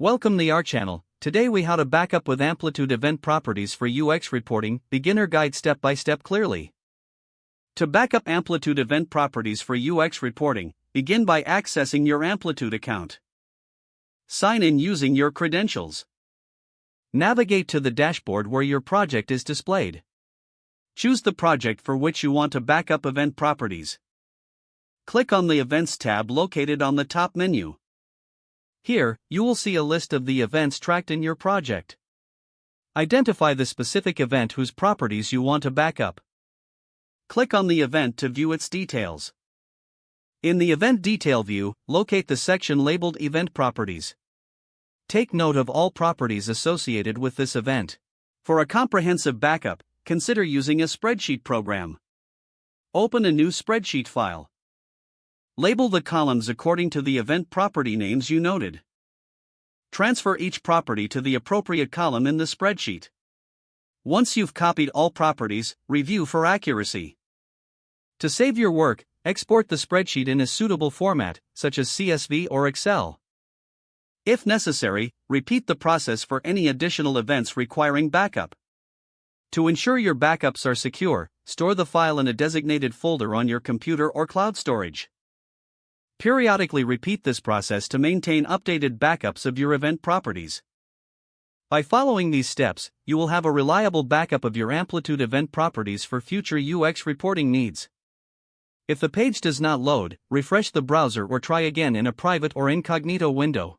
Welcome to our channel. Today we how to backup with Amplitude event properties for UX reporting, beginner guide step by step clearly. To backup Amplitude event properties for UX reporting, begin by accessing your Amplitude account. Sign in using your credentials. Navigate to the dashboard where your project is displayed. Choose the project for which you want to backup event properties. Click on the Events tab located on the top menu. Here, you will see a list of the events tracked in your project. Identify the specific event whose properties you want to backup. Click on the event to view its details. In the Event Detail view, locate the section labeled Event Properties. Take note of all properties associated with this event. For a comprehensive backup, consider using a spreadsheet program. Open a new spreadsheet file. Label the columns according to the event property names you noted. Transfer each property to the appropriate column in the spreadsheet. Once you've copied all properties, review for accuracy. To save your work, export the spreadsheet in a suitable format, such as CSV or Excel. If necessary, repeat the process for any additional events requiring backup. To ensure your backups are secure, store the file in a designated folder on your computer or cloud storage. Periodically repeat this process to maintain updated backups of your event properties. By following these steps, you will have a reliable backup of your Amplitude event properties for future UX reporting needs. If the page does not load, refresh the browser or try again in a private or incognito window.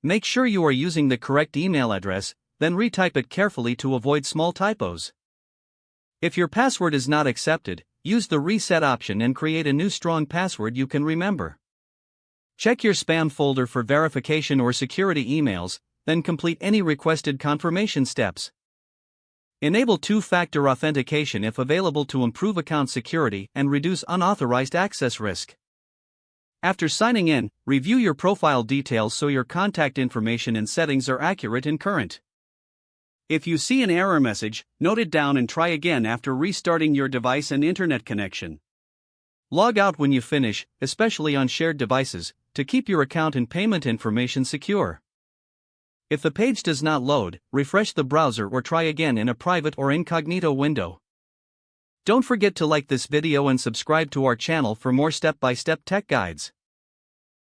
Make sure you are using the correct email address, then retype it carefully to avoid small typos. If your password is not accepted, use the reset option and create a new strong password you can remember. Check your spam folder for verification or security emails, then complete any requested confirmation steps. Enable two-factor authentication if available to improve account security and reduce unauthorized access risk. After signing in, review your profile details so your contact information and settings are accurate and current. If you see an error message, note it down and try again after restarting your device and internet connection. Log out when you finish, especially on shared devices, to keep your account and payment information secure. If the page does not load, refresh the browser or try again in a private or incognito window. Don't forget to like this video and subscribe to our channel for more step-by-step tech guides.